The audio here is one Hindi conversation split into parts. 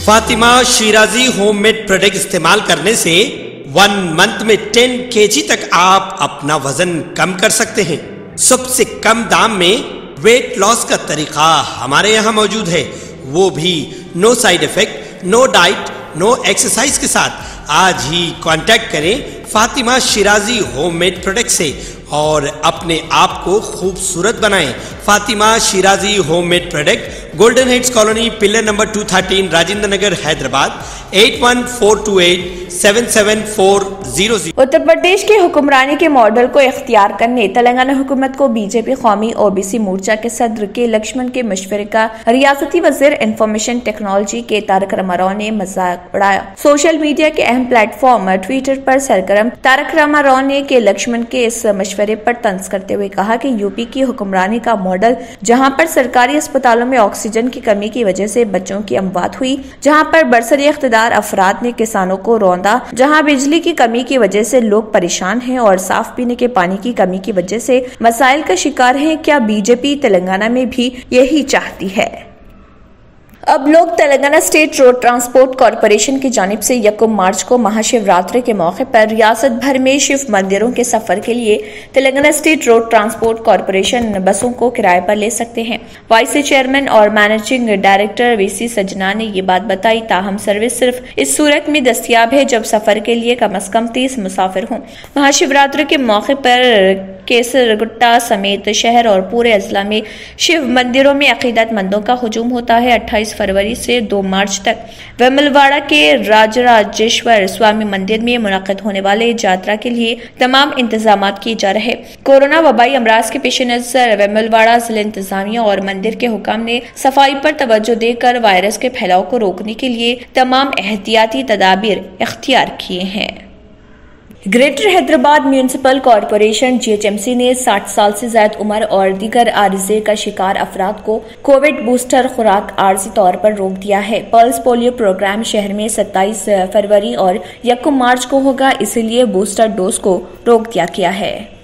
फातिमा शिराजी होममेड प्रोडक्ट इस्तेमाल करने से 1 मंथ में 10 kg तक आप अपना वजन कम कर सकते हैं। सबसे कम दाम में वेट लॉस का तरीका हमारे यहाँ मौजूद है, वो भी no side effect, no diet, no exercise के साथ। आज ही कांटेक्ट करें फातिमा शिराजी होममेड प्रोडक्ट से और अपने आप को खूबसूरत बनाएं। Fatima Shirazi homemade product, golden heads colony, pillar number 213, Rajendra Nagar, Hyderabad 8142877400। Uttar Pradesh की हुक्मरानी के मॉडल को इख्तियार करने तेलंगाना हुकूमत को बीजेपी कौमी ओबीसी मोर्चा के सदर के लक्ष्मण के मशवरे का रियासती वजीर इंफॉर्मेशन टेक्नोलॉजी के तारक रामाराव ने मजाक उड़ाया। सोशल मीडिया के अहम प्लेटफॉर्म ट्विटर पर सरगर्म तारक रामाराव ने के लक्ष्मण के इस मशवरे पर तंज करते हुए कहा कि यूपी की हुक्मरानी का मॉडल, जहां पर सरकारी अस्पतालों में ऑक्सीजन की कमी की वजह से बच्चों की अमवात हुई, जहां पर बरसरी इख्तिदार अफराद ने किसानों को रौंदा, जहां बिजली की कमी की वजह से लोग परेशान हैं और साफ पीने के पानी की कमी की वजह से मसाइल का शिकार हैं, क्या बीजेपी तेलंगाना में भी यही चाहती है? अब लोग Telangana state road transport corporation की जानिब से 1 मार्च को महाशिवरात्रि के मौके पर रियासत भर में शिव मंदिरों के सफर के लिए Telangana state road transport corporation बसों को किराए पर ले सकते हैं। वाइस चेयरमैन और मैनेजिंग डायरेक्टर वीसी सजना ने ये बात बताई। ताहम सर्विस सिर्फ इस सूरत में दस्तियाब है जब सफर के लिए कम अज कम 30 मुसाफिर हों। महाशिवरात्रि के मौके पर केसरगुट्टा समेत शहर और पूरे अजला में शिव मंदिरों में अकीदतमंदों का हुजूम होता है। 28 फरवरी से 2 मार्च तक वेमुलवाड़ा के राजराजेश्वर स्वामी मंदिर में मुनक़िद होने वाले यात्रा के लिए तमाम इंतजाम किए जा रहे। कोरोना वबाई अमराज के पेश नजर वेमुलवाड़ा जिला इंतजामिया और मंदिर के हुकाम ने सफाई पर तवज्जो देकर वायरस के फैलाव को रोकने के लिए तमाम एहतियाती तदाबीर इख्तियार किए हैं। Greater Hyderabad municipal corporation GHMC ने 60 साल से ज्यादा उम्र और दीगर आरिजे का शिकार अफराद को कोविड बूस्टर खुराक आर्जी तौर पर रोक दिया है। पल्स पोलियो प्रोग्राम शहर में 27 फरवरी और 1 मार्च को होगा, इसलिए बूस्टर डोज को रोक दिया गया है।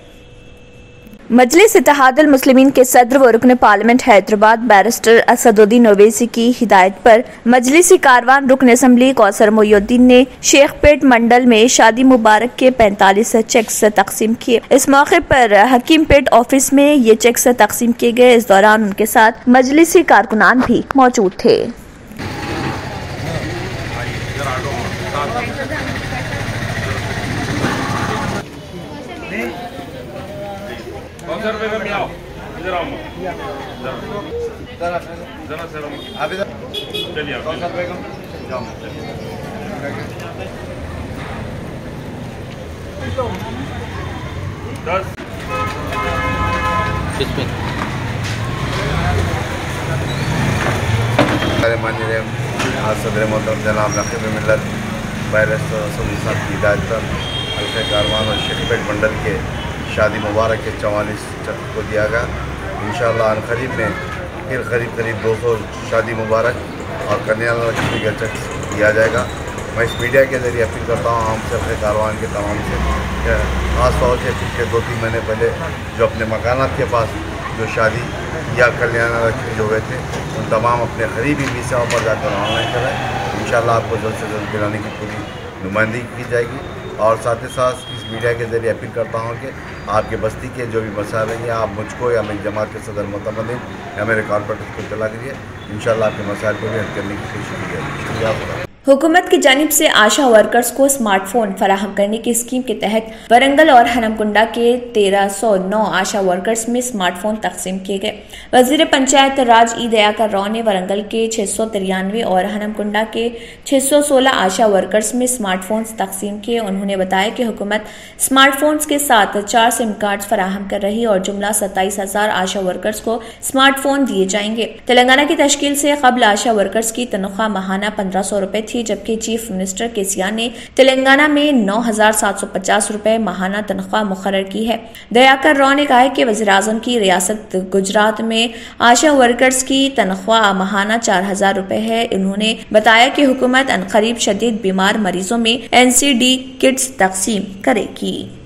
मजलिस इत्तेहादुल मुस्लिमीन के सदर व रुकन पार्लियामेंट हैदराबाद बैरिस्टर असदुद्दीन ओवैसी की हिदायत पर मजलिसी कारवान रुकन असम्बली कौसर मोइनुद्दीन ने शेखपेट मंडल में शादी मुबारक के 45 चेक्स तकसीम किए। इस मौके पर हकीमपेट ऑफिस में ये चेक्स तकसीम किए गए। इस दौरान उनके साथ मजलिसी कारकुनान भी मौजूद थे। सदर मोहतरम जनाब नकीब मिल्लत बैरिस्टर असदुद्दीन साहब की हिदायत पर हल्के कारवान और शेखपेट मंडल के शादी मुबारक के 44 चक्स को दिया गया। इंशाअल्लाह करीब में फिर करीब 200 शादी मुबारक और कन्या लक्ष्मी का चक्स दिया जाएगा। मैं इस मीडिया के ज़रिए अपील करता हूँ आम सबके कारवान के तमाम से, ख़ास तौर से पिछले 2-3 महीने पहले जो अपने मकानात के पास जो शादी या कल्याण लक्ष्मी जो हुए थे, उन तमाम अपने करीबी वीज़ाओं पर जाकर ऑनलाइन कराएँ। इंशाअल्लाह आपको जल्द से जल्द दिलाने की पूरी नुमाइंदगी की जाएगी। और साथ ही साथ इस मीडिया के ज़रिए अपील करता हूँ कि आपके बस्ती के जो भी मसाइल हैं आप मुझको या मेरी जमात के सदर मोतमदीन या मेरे कॉर्पोरेटर को इत्तला करिए। इंशाअल्लाह आपके मसाइल को भी हल करने की कोशिश की जाएगी। शुक्रिया। हुकूमत की जानिब से आशा वर्कर्स को स्मार्टफोन फराहम करने की स्कीम के तहत वरंगल और हनमकुंडा के 1309 आशा वर्कर्स में स्मार्टफोन तकसीम किए गए। वजीर पंचायत राज ई दयाकर राव ने वरंगल के 693 और हनमकुंडा के 616 आशा वर्कर्स में स्मार्टफोन्स तकसीम किए। उन्होंने बताया कि हुकूमत स्मार्टफोन्स के साथ 4 सिम कार्ड फराहम कर रही और जुमला 27,000 आशा वर्कर्स को स्मार्टफोन दिए जाएंगे। तेलंगाना की तश्कील से कबल आशा वर्कर्स की तनख्वाह माहाना 1500 रुपए थी, जबकि चीफ मिनिस्टर केसीआर ने तेलंगाना में 9,750 रुपए माहाना तनख्वाह मुकर्रर की है। दयाकर राव ने कहा कि वज़ीर-ए-आज़म की रियासत गुजरात में आशा वर्कर्स की तनख्वाह माहाना 4,000 रुपए है। उन्होंने बताया कि हुकूमत अनकरीब शदीद बीमार मरीजों में NCD किट्स तकसीम करेगी।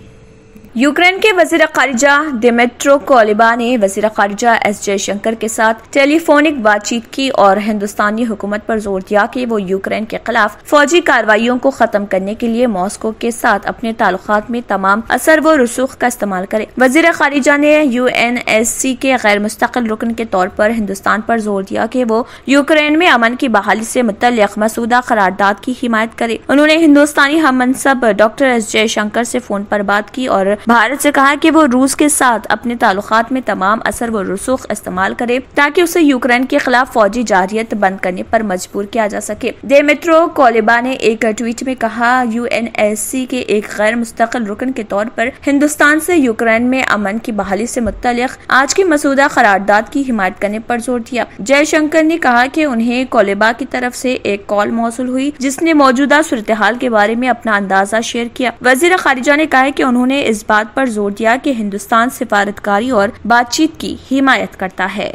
यूक्रेन के वजीर खारिजा दिमित्रो कुलेबा ने वजीर खारिजा एस जयशंकर के साथ टेलीफोनिक बातचीत की और हिंदुस्तानी हुकूमत पर जोर दिया कि वो यूक्रेन के खिलाफ फौजी कार्रवाइयों को खत्म करने के लिए मॉस्को के साथ अपने ताल्लुकात में तमाम असर व रसूख का इस्तेमाल करे। वजीर खारिजा ने UNSC के गैर मुस्तकिल रुकन के तौर पर हिंदुस्तान पर जोर दिया कि वो यूक्रेन में अमन की बहाली से मुतल्लिक मसूदा करारदाद की हिमायत करे। उन्होंने हिंदुस्तानी हम मनसब डॉक्टर एस जयशंकर से फोन पर बात की और भारत से कहा कि वो रूस के साथ अपने ताल्लुकात में तमाम असर व रसूख इस्तेमाल करे ताकि उसे यूक्रेन के खिलाफ फौजी जारियत बंद करने पर मजबूर किया जा सके। दिमित्रो कुलेबा ने एक ट्वीट में कहा, UNSC के एक गैर मुस्तकिल रुकन के तौर पर हिंदुस्तान से यूक्रेन में अमन की बहाली से मुतल्लिक आज की मसूदा करारदाद की हिमायत करने पर जोर दिया। जयशंकर ने कहा कि उन्हें कुलेबा की तरफ से एक कॉल मौसूल हुई जिसने मौजूदा सूरत-ए-हाल के बारे में अपना अंदाजा शेयर किया। वजीर खारिजा ने कहा कि उन्होंने इस बात पर जोर दिया कि हिंदुस्तान सिफारतकारी और बातचीत की हिमायत करता है।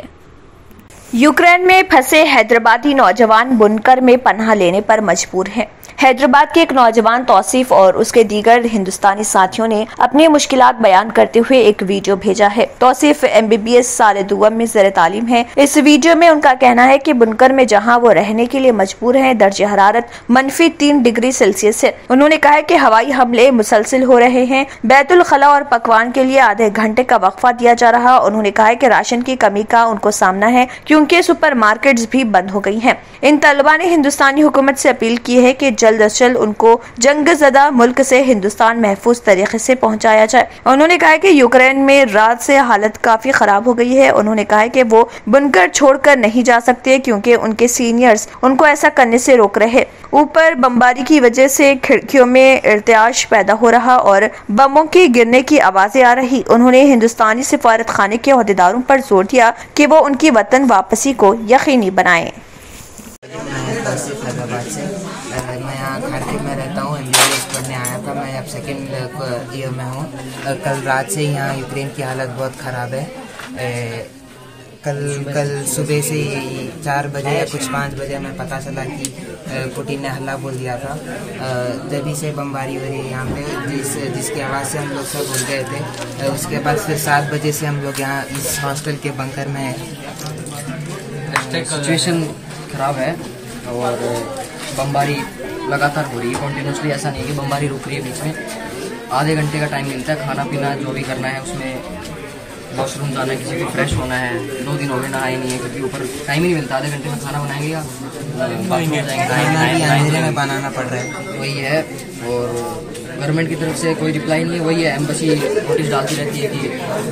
यूक्रेन में फंसे हैदराबादी नौजवान बुनकर में पनाह लेने पर मजबूर हैं। हैदराबाद के एक नौजवान तौसीफ और उसके दीगर हिंदुस्तानी साथियों ने अपनी मुश्किलात बयान करते हुए एक वीडियो भेजा है। तौसीफ MBBS साल दुआम में ज़र तालीम है। इस वीडियो में उनका कहना है कि बुनकर में जहां वो रहने के लिए मजबूर हैं, दर्जे हरारत -3 डिग्री सेल्सियस है। उन्होंने कहा कि हवाई हमले मुसलसिल हो रहे हैं, बैतुल खला और पकवान के लिए आधे घंटे का वक्फा दिया जा रहा। उन्होंने कहा कि राशन की कमी का उनको सामना है क्योंकि सुपर मार्केट्स भी बंद हो गई हैं। इन तलबा ने हिंदुस्तानी हुकूमत से अपील की है कि जल्द अज जल्द उनको जंग-ज़दा मुल्क से हिंदुस्तान महफूज तरीके से पहुंचाया जाए। उन्होंने कहा कि यूक्रेन में रात से हालत काफी खराब हो गई है। उन्होंने कहा कि वो बुनकर छोड़कर नहीं जा सकते क्योंकि उनके सीनियर्स उनको ऐसा करने से रोक रहे। ऊपर बमबारी की वजह से खिड़कियों में इर्तियाश पैदा हो रहा और बमों के गिरने की आवाजें आ रही। उन्होंने हिंदुस्तानी सिफारत खाने के ओहदेदारों पर जोर दिया कि वो उनकी वतन वापसी को यकीनी बनाएं। हैदराबाद से मैं यहाँ खारपुर में रहता हूँ। MBBS पढ़ने आया था। मैं अब सेकेंड ईयर में हूँ। कल रात से यहाँ यूक्रेन की हालत बहुत ख़राब है। कल सुबह से 4 बजे या कुछ 5 बजे हमें पता चला कि पुतिन ने हल्ला बोल दिया था। जब से बमबारी हो रही है यहाँ पे, जिसकी आवाज़ से हम लोग सब भूल गए थे। उसके बाद फिर 7 बजे से हम लोग यहाँ इस हॉस्टल के बंकर में हैं। सिचुएशन ख़राब है और बमबारी लगातार हो रही है कंटिन्यूसली। ऐसा नहीं है कि बमबारी रुक रही है, बीच में आधे घंटे का टाइम मिलता है। खाना पीना जो भी करना है उसमें वॉशरूम जाना है, किसी को फ्रेश होना है। 2 दिन हो गए नहाए नहीं है क्योंकि ऊपर टाइम ही नहीं मिलता। आधे घंटे में खाना बनाएंगे या अंधेरे में बनाना पड़ रहा है, वही है। और गवर्नमेंट की तरफ से कोई रिप्लाई नहीं है। वही है, एम्बेसी नोटिस डालती रहती है कि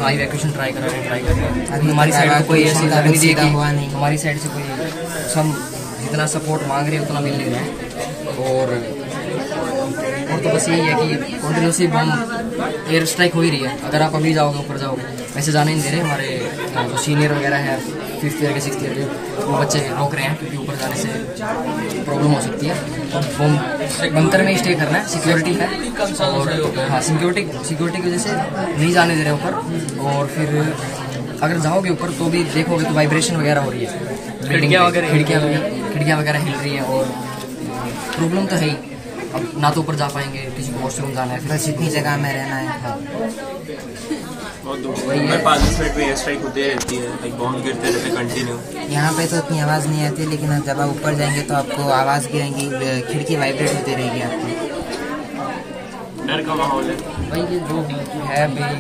हाँ इवैक्यूएशन ट्राई कर रहे हैं। हमारी साइड से कोई ऐसी प्रतिनिधि हुआ नहीं। हमारी साइड से कोई सब जितना सपोर्ट मांग रहे हैं उतना मिल नहीं रहा है। और तो बस यही है कि कंटिन्यूसली बम एयर स्ट्राइक हो ही रही है। अगर आप अभी जाओगे ऊपर जाओगे, वैसे जाने नहीं दे रहे। हमारे जो सीनियर वगैरह हैं 5th ईयर के 6th ईयर के, वो बच्चे रोक रहे हैं क्योंकि ऊपर जाने से प्रॉब्लम हो सकती है। बम बंकर में स्टे करना है, सिक्योरिटी है। और हाँ, सिक्योरिटी की वजह से नहीं जाने दे रहे ऊपर। और फिर अगर जाओगे ऊपर तो भी देखोगे तो वाइब्रेशन वगैरह हो रही है, खिड़कियाँ वगैरह हिल रही हैं। और प्रॉब्लम तो है ही। अब ना तो ऊपर जा पाएंगे, किसी को वॉशरूम जाना है, बस इतनी जगह में रहना है। वही है। 5 मिनट में एयर स्ट्राइक होती रहती है, बॉम्ब गिरते रहते कंटिन्यू। यहाँ पे तो इतनी आवाज़ नहीं आती, लेकिन जब आप ऊपर जाएंगे तो आपको आवाज़ गिरेंगी, खिड़की वाइब्रेट होती रहेगी आपकी। डर का माहौल है। वही जो है भाई,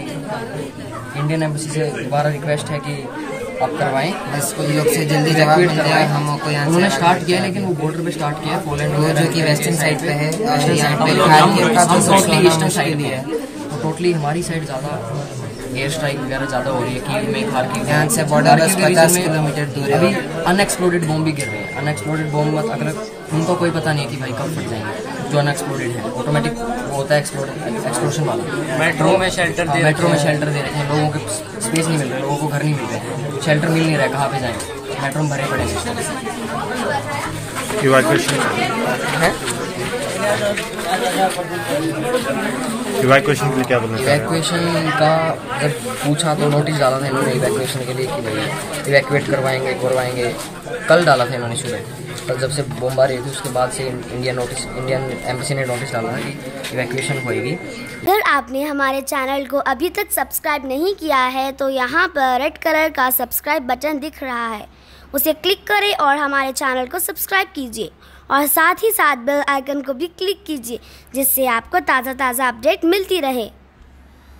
इंडियन एम्बेसी से दोबारा रिक्वेस्ट है कि आप करवाएं। बस कोई लोग से जल्दी जवाब मिल जाए हमको। यहाँ उन्होंने स्टार्ट किया है, लेकिन वो बॉर्डर पे स्टार्ट किया है, पोलैंड वो जो कि वेस्टर्न साइड पे है और यहाँ पे टोटली ईस्टर्न साइड भी है। तो टोटली हमारी साइड ज़्यादा एयर स्ट्राइक वगैरह ज़्यादा हो रही है। कीव में, खारकीव, यहाँ से बॉर्डर 50 किलोमीटर दूर है। अभी अनएक्सप्लोडेड बॉम्ब भी गिर रहे हैं। अनएक्सप्लोडेड बॉम्ब मत, अगर उनको कोई पता नहीं है कि भाई कब फट जाएंगे। जो अनएक्सप्लोडेड है ऑटोमेटिक वो होता है एक्सप्लोशन वाला। मेट्रो में शेल्टर दे रहे हैं लोगों को, स्पेस नहीं मिल रहा, लोगों को घर नहीं मिल रहे, शेल्टर मिल नहीं रहा है, कहाँ पे जाएंगे। मेट्रो में भरे पड़े हैं। इवैक्यूएशन के लिए क्या बोलना? इवैक्यूएशन का जब पूछा तो नोटिस डाला था इन्होंने इवैक्यूएशन के लिए कि भाई इवैक्यूएट करवाएंगे। कल डाला था इन्होंने सुबह, कल जब से बमबारी हुई थी उसके बाद से इंडियन एम्बेसी ने नोटिस डाला था कि इवैक्यूएशन होएगी। अगर आपने हमारे चैनल को अभी तक सब्सक्राइब नहीं किया है तो यहाँ पर रेड कलर का सब्सक्राइब बटन दिख रहा है, उसे क्लिक करें और हमारे चैनल को सब्सक्राइब कीजिए और साथ ही साथ बेल आइकन को भी क्लिक कीजिए जिससे आपको ताज़ा अपडेट मिलती रहे।